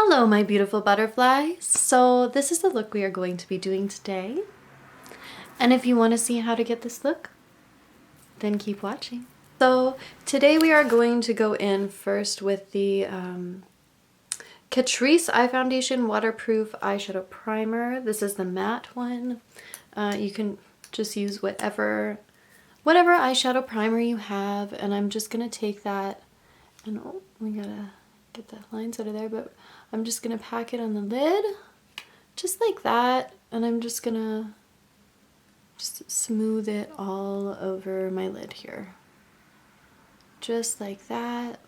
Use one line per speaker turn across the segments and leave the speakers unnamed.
Hello, my beautiful butterflies. So this is the look we are going to be doing today. And if you want to see how to get this look, then keep watching. So today we are going to go in first with the Catrice Eye Foundation Waterproof Eyeshadow Primer. This is the matte one. You can just use whatever eyeshadow primer you have. And I'm just going to take that and oh, we gotta get the lines out of there, but I'm just gonna pack it on the lid just like that, and I'm just gonna smooth it all over my lid here, just like that.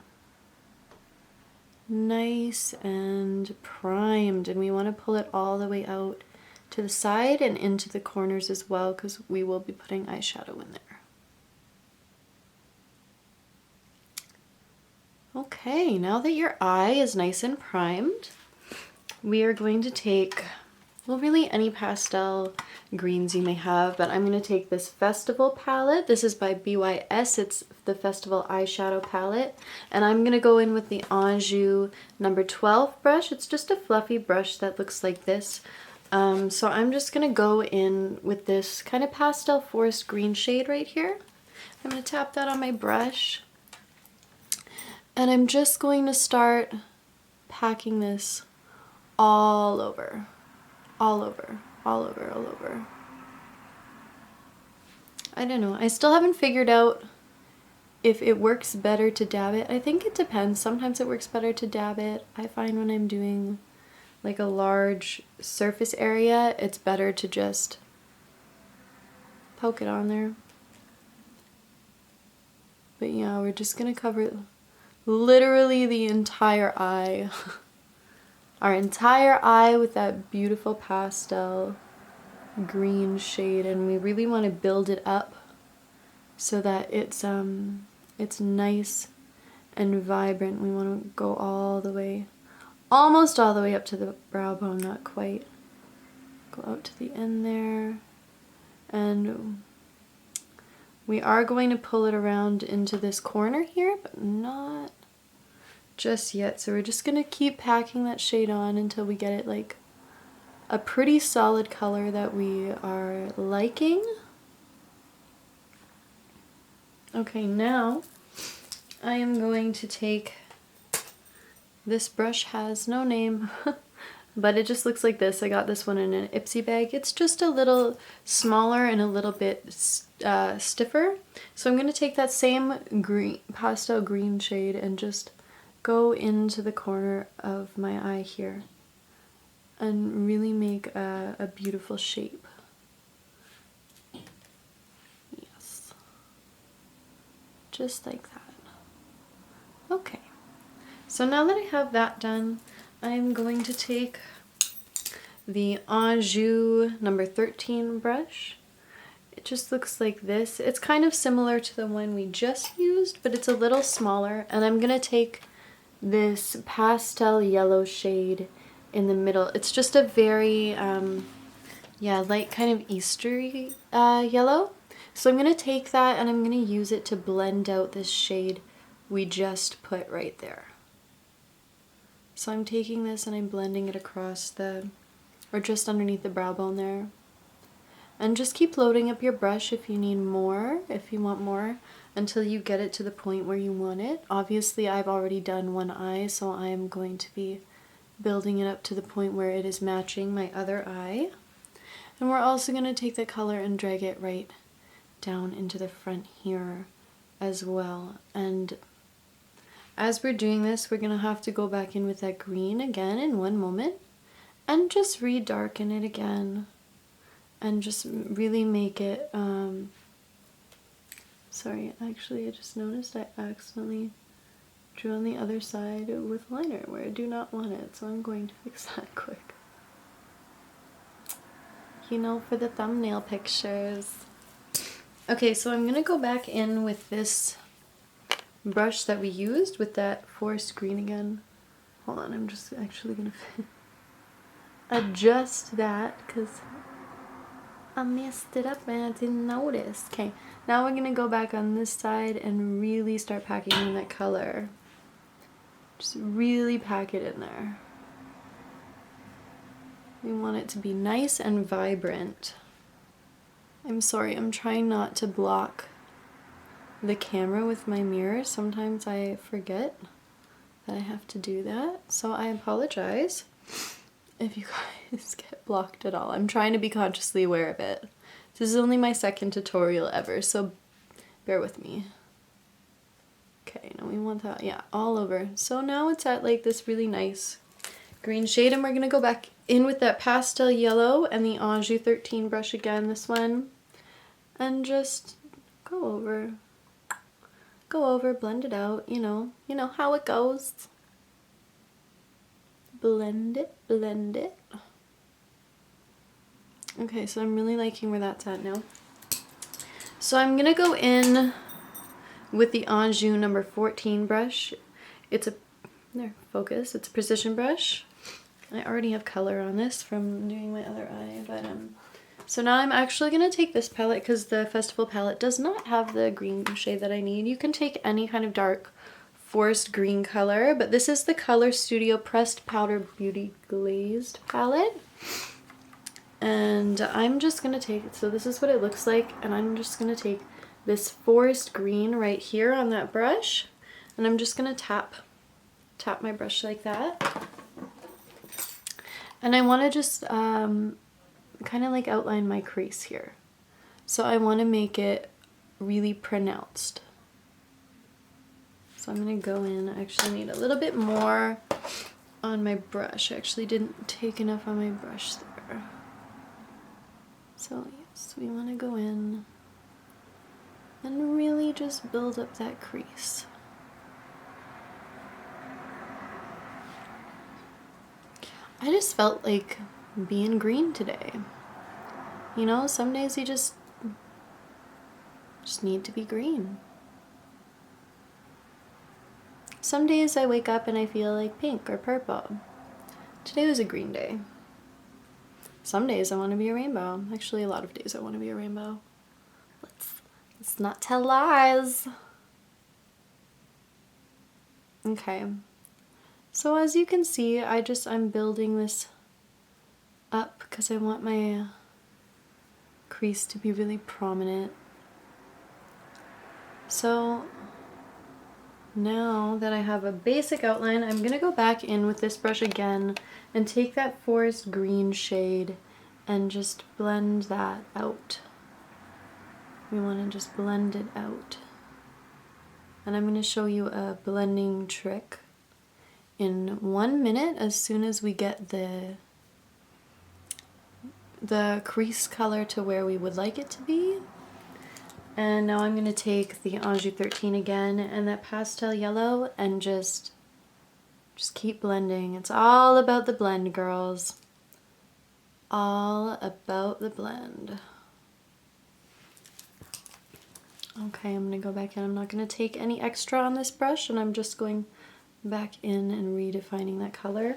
Nice and primed, and we want to pull it all the way out to the side and into the corners as well, because we will be putting eyeshadow in there. Okay, now that your eye is nice and primed, we are going to take, well, really any pastel greens you may have, but I'm going to take this Festival palette. This is by BYS. It's the Festival eyeshadow palette. And I'm going to go in with the Anjou number 12 brush. It's just a fluffy brush that looks like this. So I'm just going to go in with this kind of pastel forest green shade right here. I'm going to tap that on my brush. And I'm just going to start packing this all over, all over, all over, all over. I don't know. I still haven't figured out if it works better to dab it. I think it depends. Sometimes it works better to dab it. I find when I'm doing like a large surface area, it's better to just poke it on there. But yeah, we're just gonna cover literally the entire eye. Our entire eye with that beautiful pastel green shade, and we really want to build it up so that it's nice and vibrant. We want to go all the way, almost all the way up to the brow bone, not quite. Go out to the end there, and we are going to pull it around into this corner here, but not just yet. So we're just gonna keep packing that shade on until we get it like a pretty solid color that we are liking. Okay, now I am going to take, this brush has no name, but it just looks like this. I got this one in an Ipsy bag. It's just a little smaller and a little bit stiffer. So I'm gonna take that same green, pastel green shade and just go into the corner of my eye here and really make a beautiful shape. Yes. Just like that. Okay. So now that I have that done, I'm going to take the Anjou number 13 brush. It just looks like this. It's kind of similar to the one we just used, but it's a little smaller, and I'm gonna take this pastel yellow shade in the middle. It's just a very yeah, light kind of Eastery yellow. So I'm gonna take that and I'm gonna use it to blend out this shade we just put right there. So I'm taking this and I'm blending it across the, or just underneath the brow bone there. And just keep loading up your brush if you need more, if you want more, until you get it to the point where you want it. Obviously, I've already done one eye, so I am going to be building it up to the point where it is matching my other eye. And we're also going to take the color and drag it right down into the front here as well. And as we're doing this, we're going to have to go back in with that green again in one moment and just re-darken it again. And just really make it, sorry, actually I just noticed I accidentally drew on the other side with liner where I do not want it, so I'm going to fix that quick. You know, for the thumbnail pictures. Okay, so I'm gonna go back in with this brush that we used with that forest green again. Hold on, I'm just actually gonna adjust that because I messed it up and I didn't notice. Okay, now we're gonna go back on this side and really start packing in that color. Just really pack it in there. We want it to be nice and vibrant. I'm sorry, I'm trying not to block the camera with my mirror. Sometimes I forget that I have to do that, so I apologize if you guys get blocked at all. I'm trying to be consciously aware of it. This is only my second tutorial ever, so bear with me. Okay, now we want that, yeah, all over. So now it's at like this really nice green shade, and we're gonna go back in with that pastel yellow and the Eyeshadow 13 brush again, this one, and just go over, blend it out, you know how it goes. Blend it, blend it. Okay, so I'm really liking where that's at now. So I'm gonna go in with the Eyeshadow number 14 brush. It's a, there, focus, it's a precision brush. I already have color on this from doing my other eye, but so now I'm actually gonna take this palette because the Festival palette does not have the green shade that I need. You can take any kind of dark forest green color, but this is the Color Studio Pressed Powder Beauty Glazed palette. And I'm just gonna take, so this is what it looks like, and I'm just gonna take this forest green right here on that brush, and I'm just gonna tap my brush like that. And I want to just kind of like outline my crease here. So I want to make it really pronounced. So I'm going to go in, I actually need a little bit more on my brush. I actually didn't take enough on my brush there. So yes, we want to go in and really just build up that crease. I just felt like being green today. You know, some days you just need to be green. Some days I wake up and I feel like pink or purple. Today was a green day. Some days I want to be a rainbow. Actually, a lot of days I want to be a rainbow. Let's not tell lies. Okay. So as you can see, I'm building this up because I want my crease to be really prominent. So now that I have a basic outline, I'm going to go back in with this brush again and take that forest green shade and just blend that out. We want to just blend it out. And I'm going to show you a blending trick in 1 minute as soon as we get the crease color to where we would like it to be. And now I'm going to take the Eyeshadow 13 again and that pastel yellow and just keep blending. It's all about the blend, girls. All about the blend. Okay, I'm going to go back in. I'm not going to take any extra on this brush, and I'm just going back in and redefining that color.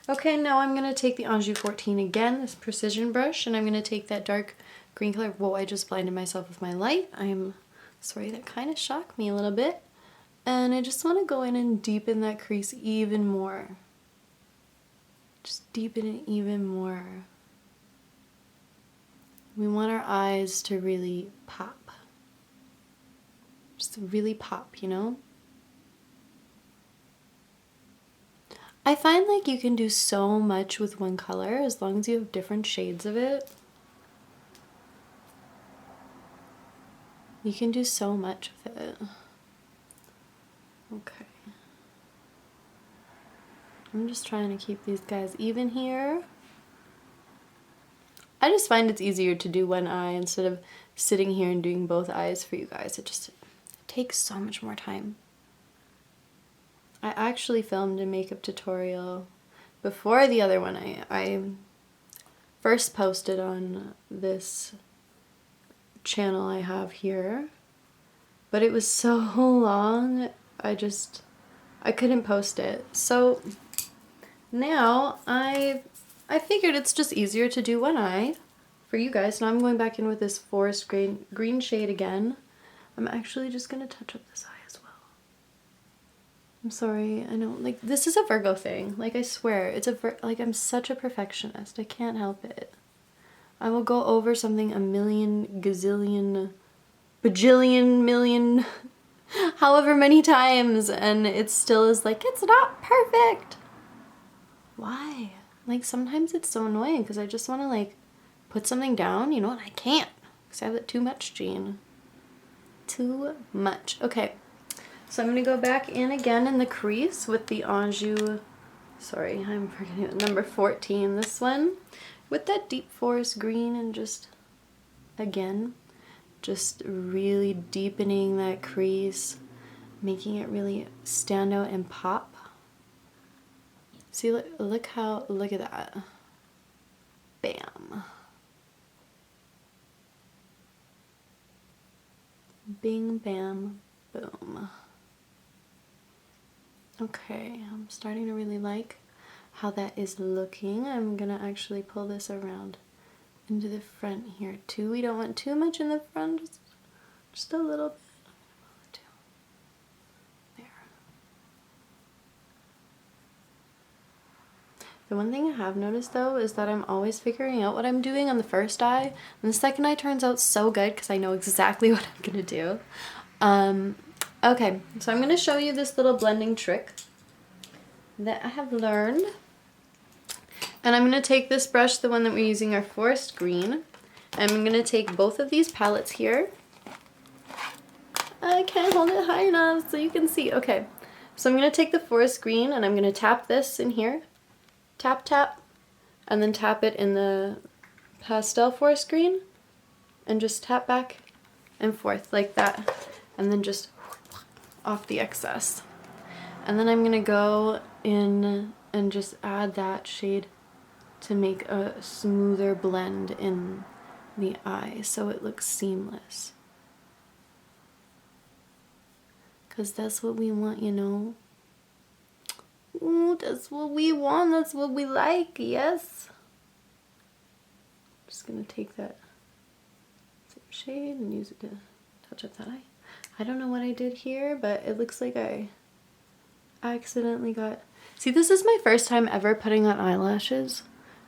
Okay, now I'm going to take the Eyeshadow 14 again, this precision brush, and I'm going to take that dark green color. Whoa, I just blinded myself with my light. I'm sorry, that kind of shocked me a little bit. And I just want to go in and deepen that crease even more. Just deepen it even more. We want our eyes to really pop. Just really pop, you know? I find like you can do so much with one color as long as you have different shades of it. You can do so much with it. Okay. I'm just trying to keep these guys even here. I just find it's easier to do one eye instead of sitting here and doing both eyes for you guys. It takes so much more time. I actually filmed a makeup tutorial before the other one I first posted on this channel I have here, but it was so long I couldn't post it. So now I figured it's just easier to do one eye for you guys. Now I'm going back in with this forest green shade again. I'm actually just going to touch up this eye as well. I'm sorry, I know, like, this is a Virgo thing. Like, I swear, it's like, I'm such a perfectionist. I can't help it. I will go over something a million, gazillion, bajillion, million, however many times, and it still is like, it's not perfect. Why? Like, sometimes it's so annoying because I just want to, like, put something down, you know, and I can't because I have that too much gene. Too much. Okay. So I'm going to go back in again in the crease with the Anjou, sorry, I'm forgetting it, number 14, this one, with that deep forest green, and just, again, just really deepening that crease, making it really stand out and pop. See, look at that. Bam. Bing, bam, boom. Okay, I'm starting to really like how that is looking. I'm gonna actually pull this around into the front here too. We don't want too much in the front, just a little bit. There. The one thing I have noticed though is that I'm always figuring out what I'm doing on the first eye, and the second eye turns out so good because I know exactly what I'm gonna do. Okay, so I'm going to show you this little blending trick that I have learned. And I'm going to take this brush, the one that we're using, our forest green. And I'm going to take both of these palettes here. I can't hold it high enough so you can see. Okay, so I'm going to take the forest green and I'm going to tap this in here. Tap, tap. And then tap it in the pastel forest green. And just tap back and forth like that. And then just off the excess. And then I'm gonna go in and just add that shade to make a smoother blend in the eye so it looks seamless. Because that's what we want, you know? Ooh, that's what we want, that's what we like, yes? Just gonna take that same shade and use it to touch up that eye. I don't know what I did here, but it looks like I accidentally got... See, this is my first time ever putting on eyelashes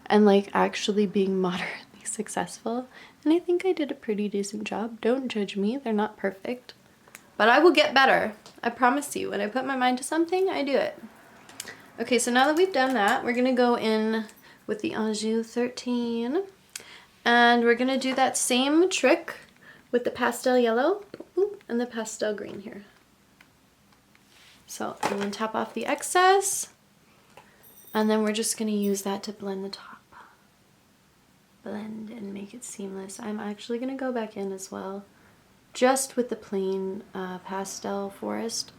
and like actually being moderately successful. And I think I did a pretty decent job. Don't judge me, they're not perfect. But I will get better. I promise you, when I put my mind to something, I do it. Okay, so now that we've done that, we're gonna go in with the Anjou 13. And we're gonna do that same trick with the pastel yellow and the pastel green here. So I'm going to tap off the excess, and then we're just going to use that to blend the top. Blend and make it seamless. I'm actually going to go back in as well, just with the plain pastel forest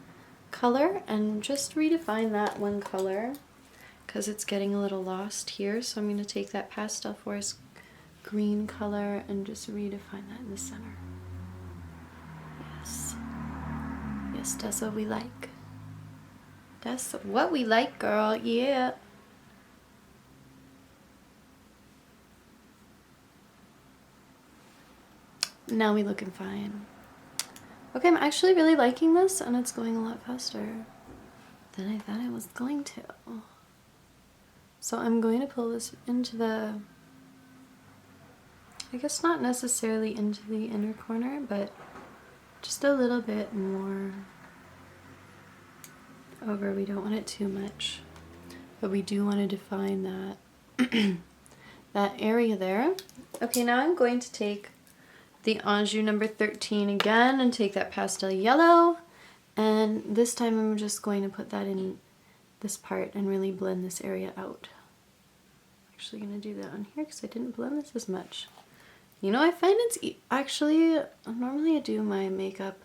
color, and just redefine that one color because it's getting a little lost here. So I'm going to take that pastel forest green color and just redefine that in the center. Yes, that's what we like. That's what we like, girl. Yeah. Now we looking fine. Okay, I'm actually really liking this, and it's going a lot faster than I thought it was going to. So I'm going to pull this into the, I guess not necessarily into the inner corner, but just a little bit more over. We don't want it too much, but we do want to define that that area there. Okay, now I'm going to take the Anjou number 13 again and take that pastel yellow, and this time I'm just going to put that in this part and really blend this area out. Actually going to do that on here because I didn't blend this as much. You know, I find it's actually, normally I do my makeup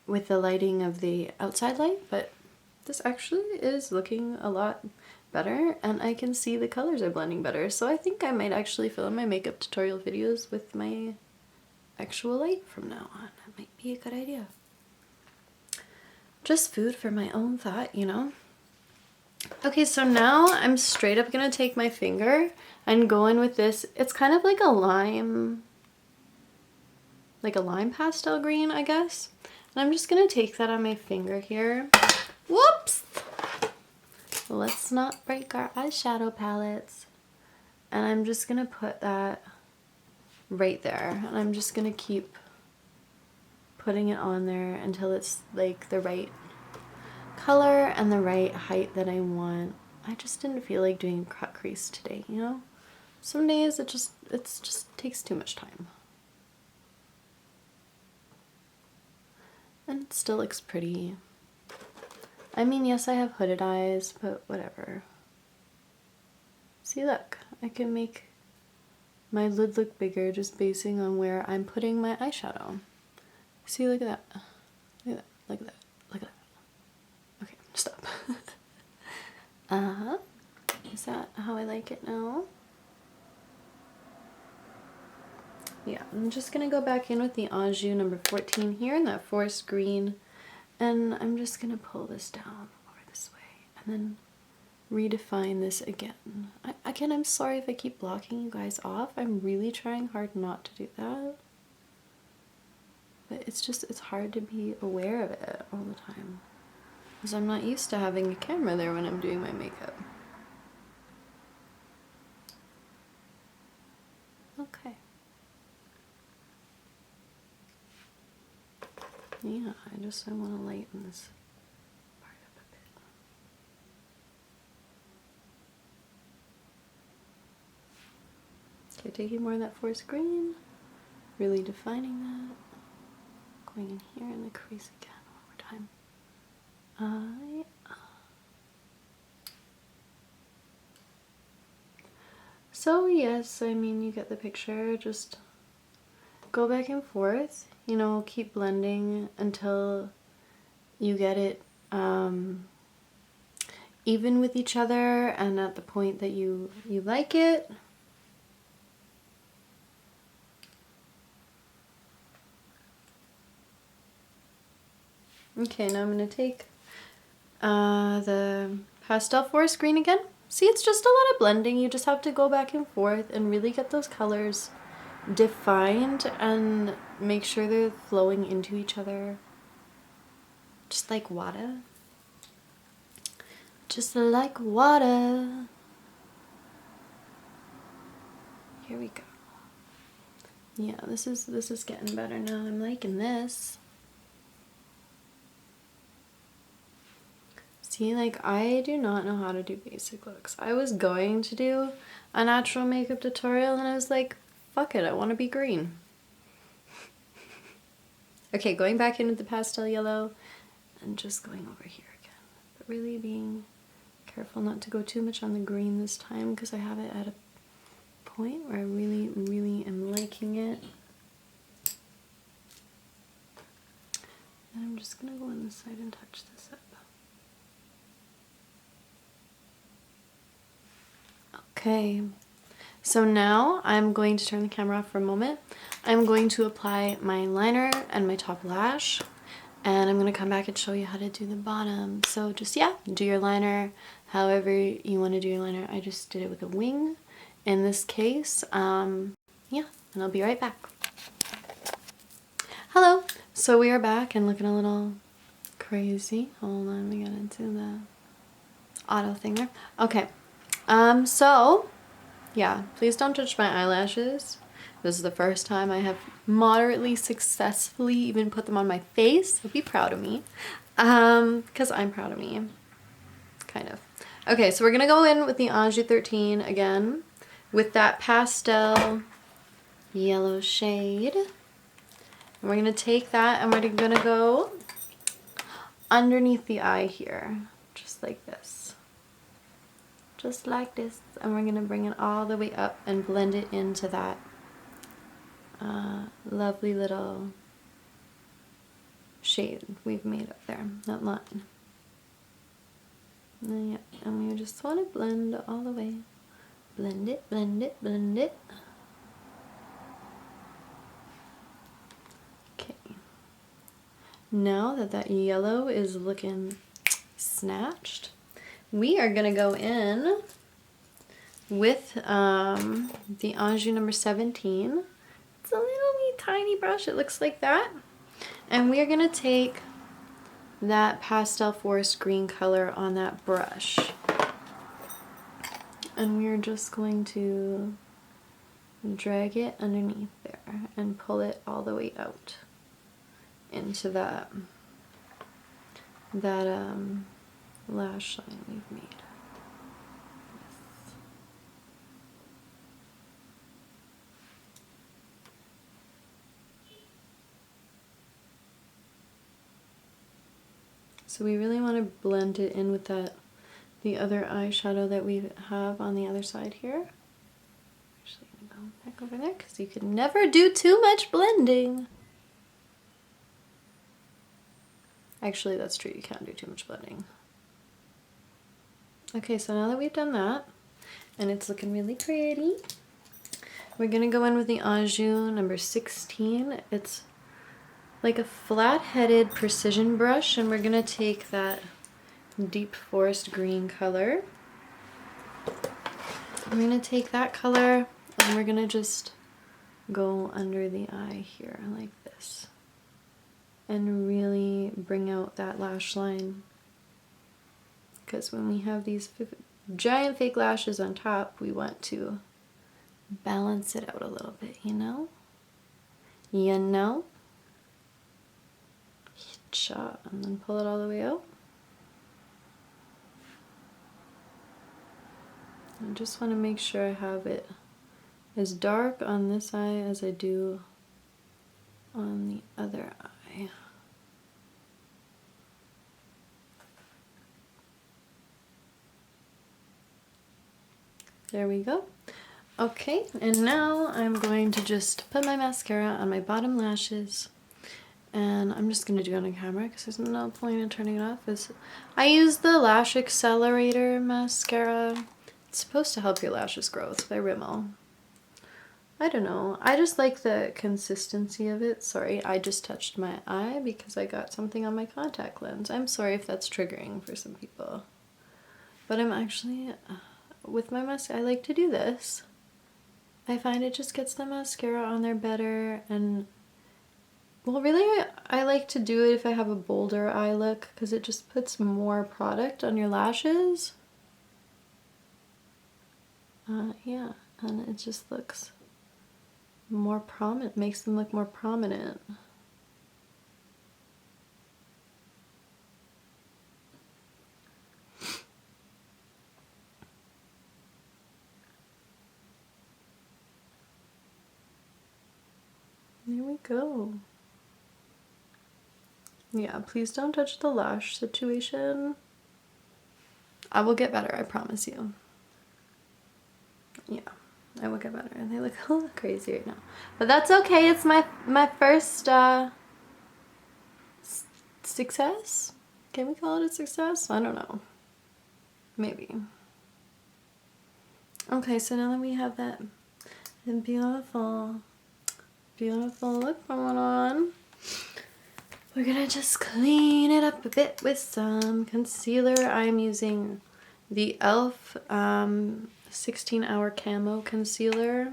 with the lighting of the outside light, but this actually is looking a lot better, and I can see the colors are blending better. So I think I might actually film my makeup tutorial videos with my actual light from now on. That might be a good idea. Just food for my own thought, you know? Okay, so now I'm straight up gonna take my finger and go in with this. It's kind of like a lime pastel green, I guess. And I'm just gonna take that on my finger here Whoops! Let's not break our eyeshadow palettes. And I'm just gonna put that right there. And I'm just gonna keep putting it on there until it's like the right color and the right height that I want. I just didn't feel like doing cut crease today, you know? Some days it just takes too much time. And it still looks pretty. I mean, yes, I have hooded eyes, but whatever. See, look, I can make my lid look bigger just basing on where I'm putting my eyeshadow. See, look at that. Look at that, look at that, look at that. Okay, stop. Is that how I like it now? Yeah, I'm just gonna go back in with the Eyeshadow number 14 here in that forest green, and I'm just gonna pull this down over this way and then redefine this again. Again, I'm sorry if I keep blocking you guys off. I'm really trying hard not to do that. But it's hard to be aware of it all the time, because I'm not used to having a camera there when I'm doing my makeup. Okay. Yeah, I want to lighten this part up a bit. Okay, taking more of that forest green, really defining that. Going in here in the crease again one more time. So yes, I mean, you get the picture. Just go back and forth, you know, keep blending until you get it even with each other and at the point that you like it. Okay, now I'm going to take the pastel forest green again. See, it's just a lot of blending. You just have to go back and forth and really get those colors defined and make sure they're flowing into each other. Just like water. Just like water. Here we go. Yeah, this is getting better now. I'm liking this. See, like, I do not know how to do basic looks. I was going to do a natural makeup tutorial and I was like, fuck it, I want to be green. Okay, going back in with the pastel yellow and just going over here again. But really being careful not to go too much on the green this time, because I have it at a point where I really, really am liking it. And I'm just going to go on this side and touch this up. Okay, so now I'm going to turn the camera off for a moment. I'm going to apply my liner and my top lash, and I'm going to come back and show you how to do the bottom. So just, yeah, do your liner however you want to do your liner. I just did it with a wing in this case. Yeah, and I'll be right back. Hello, so we are back and looking a little crazy. Hold on, we got into the auto thing there. Okay. So, yeah, please don't judge my eyelashes. This is the first time I have moderately successfully even put them on my face, so be proud of me. Because I'm proud of me. Kind of. Okay, so we're gonna go in with the Eyeshadow 13 again, with that pastel yellow shade. And we're gonna take that and we're gonna go underneath the eye here, just like this. Just like this, and we're gonna bring it all the way up and blend it into that lovely little shade we've made up there, that line. And, yeah, and we just want to blend all the way. Blend it, blend it, blend it. Okay. Now that that yellow is looking snatched, we are gonna go in with the Eyeshadow number 17. It's a little wee tiny brush, it looks like that. And we are gonna take that pastel forest green color on that brush. And we're just going to drag it underneath there and pull it all the way out into that lash line we've made. So we really want to blend it in with the other eyeshadow that we have on the other side here. Actually, I'm gonna go back over there because you can never do too much blending. Actually, that's true, you can't do too much blending. Okay, so now that we've done that, and it's looking really pretty, we're gonna go in with the Eyeshadow number 16. It's like a flat-headed precision brush, and we're gonna take that deep forest green color. I'm gonna take that color and we're gonna just go under the eye here like this and really bring out that lash line, because when we have these giant fake lashes on top, we want to balance it out a little bit, you know? You know? And then pull it all the way out. I just want to make sure I have it as dark on this eye as I do on the other eye. There we go. Okay, and now I'm going to just put my mascara on my bottom lashes. And I'm just going to do it on camera because there's no point in turning it off. I use the Lash Accelerator mascara. It's supposed to help your lashes grow. It's by Rimmel. I don't know. I just like the consistency of it. Sorry, I just touched my eye because I got something on my contact lens. I'm sorry if that's triggering for some people. But I'm actually, with my mascara, I like to do this. I find it just gets the mascara on there better, and well, really, I like to do it if I have a bolder eye look because it just puts more product on your lashes. Yeah, and it just looks more prominent, makes them look more prominent. There we go. Yeah, please don't touch the lash situation. I will get better, I promise you. Yeah, I will get better. And they look a little crazy right now. But that's okay, it's my first success? Can we call it a success? I don't know. Maybe. Okay, so now that we have that beautiful, beautiful look going on, we're gonna just clean it up a bit with some concealer. I'm using the e.l.f. 16-hour Camo Concealer.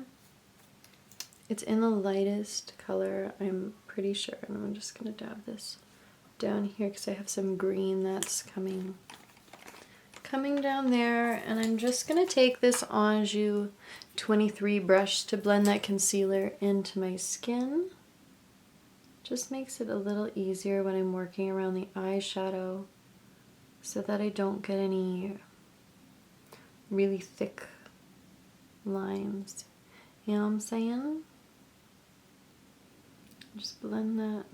It's in the lightest color, I'm pretty sure. And I'm just gonna dab this down here because I have some green that's coming down there. And I'm just gonna take this Eyeshadow 23 brush to blend that concealer into my skin. Just makes it a little easier when I'm working around the eyeshadow so that I don't get any really thick lines. You know what I'm saying? Just blend that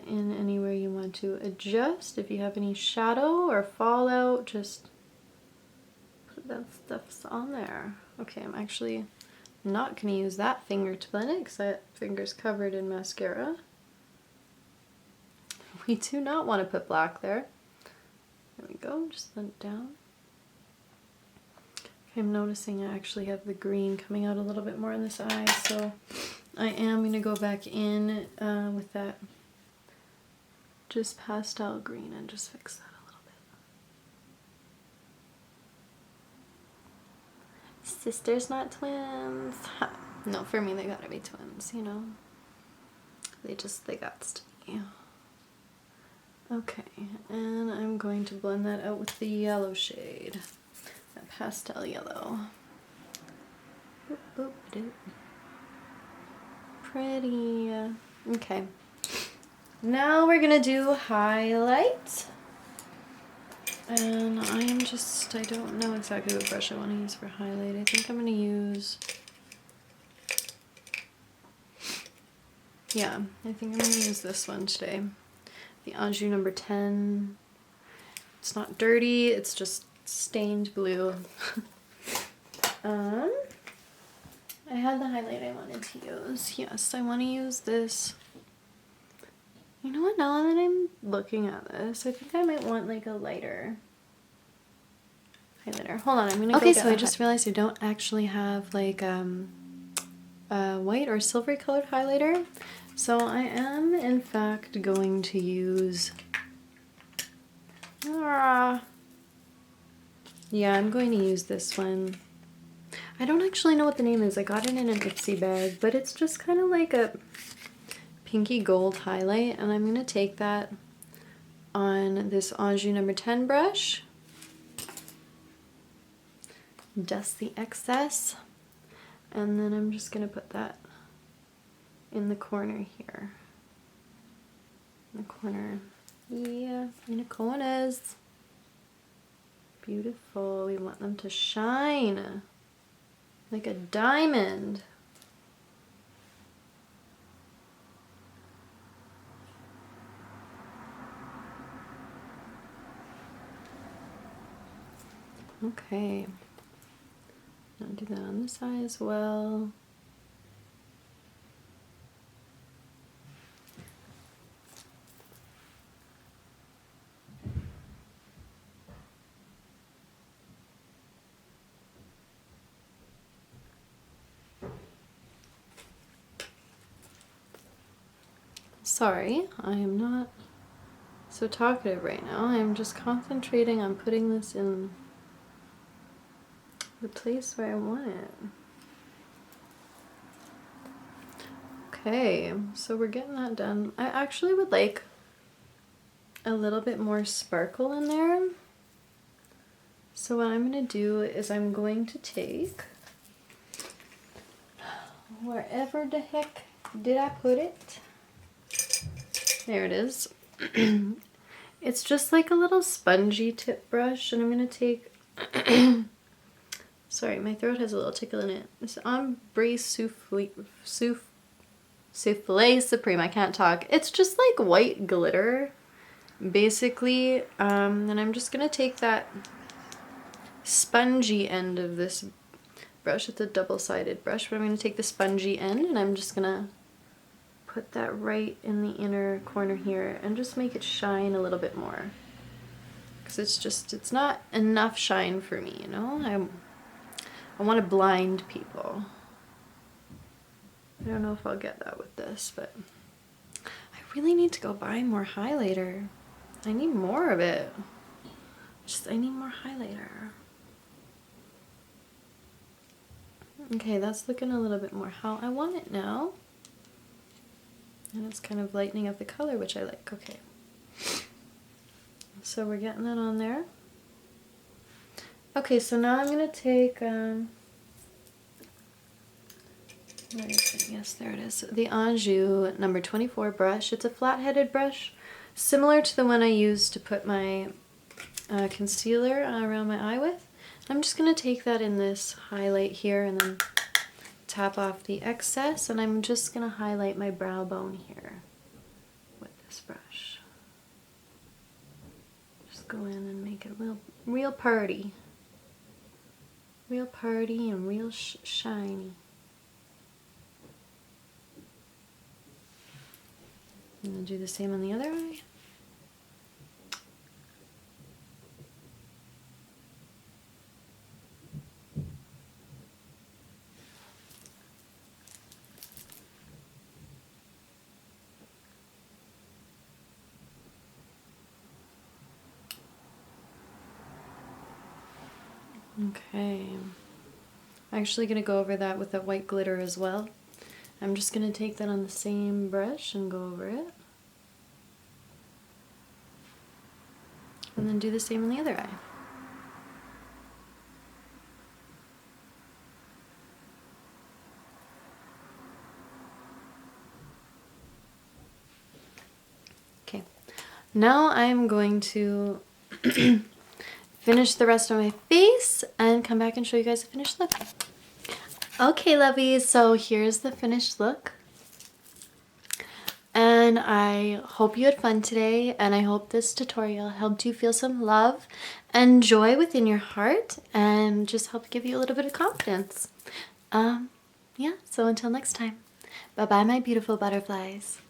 in anywhere you want to adjust. If you have any shadow or fallout, just put that stuff on there. Okay, I'm actually not going to use that finger to blend it because that finger's covered in mascara. We do not want to put black there. There we go, just blend it down. Okay, I'm noticing I actually have the green coming out a little bit more in this eye, so I am going to go back in with that just pastel green and just fix that a little bit. Sisters, not twins. Ha. No, for me they gotta be twins, you know. They got to be. Okay, and I'm going to blend that out with the yellow shade, that pastel yellow. Boop, boop, doop. Pretty. Okay. Now we're gonna do highlight. And I don't know exactly what brush I want to use for highlight. I think I'm gonna use, yeah, I think I'm gonna use this one today. The Eyeshadow number 10. It's not dirty, it's just stained blue. I had the highlight I wanted to use. Yes, I want to use this. You know what, now that I'm looking at this, I think I might want like a lighter highlighter. Hold on, I'm gonna go get I just realized I don't actually have like a white or silvery colored highlighter. So I am in fact going to use, yeah, I'm going to use this one. I don't actually know what the name is. I got it in an Ipsy bag, but it's just kind of like a pinky gold highlight, and I'm going to take that on this Eyeshadow number 10 brush, dust the excess, and then I'm just going to put that in the corner here. In the corner. Yeah, in the corners. Beautiful. We want them to shine like a diamond. Okay. I'll do that on this eye as well. Sorry, I am not so talkative right now. I'm just concentrating on putting this in the place where I want it. Okay, so we're getting that done. I actually would like a little bit more sparkle in there. So what I'm going to do is I'm going to take, wherever the heck did I put it? There it is. It's just like a little spongy tip brush, and I'm going to take, sorry, my throat has a little tickle in it. It's Ombre Souffle Supreme. I can't talk. It's just like white glitter, basically. And I'm just going to take that spongy end of this brush. It's a double-sided brush, but I'm going to take the spongy end and I'm just going to put that right in the inner corner here and just make it shine a little bit more, because it's not enough shine for me, you know. I want to blind people. I don't know if I'll get that with this, but I really need to go buy more highlighter. I need more of it. I need more highlighter. Okay, that's looking a little bit more how I want it now. And it's kind of lightening up the color, which I like. Okay. So we're getting that on there. Okay, so now I'm going to take, where is it? Yes, there it is. The Eyeshadow number 24 brush. It's a flat-headed brush, similar to the one I used to put my concealer around my eye with. I'm just going to take that in this highlight here and then tap off the excess, and I'm just going to highlight my brow bone here with this brush. Just go in and make it real party. Real party and real shiny. I'm going to do the same on the other eye. Okay, I'm actually going to go over that with that white glitter as well. I'm just going to take that on the same brush and go over it. And then do the same on the other eye. Okay, now I'm going to finish the rest of my face and come back and show you guys the finished look. Okay, lovies, so here's the finished look. And I hope you had fun today, and I hope this tutorial helped you feel some love and joy within your heart and just helped give you a little bit of confidence. Yeah, so until next time, bye-bye my beautiful butterflies.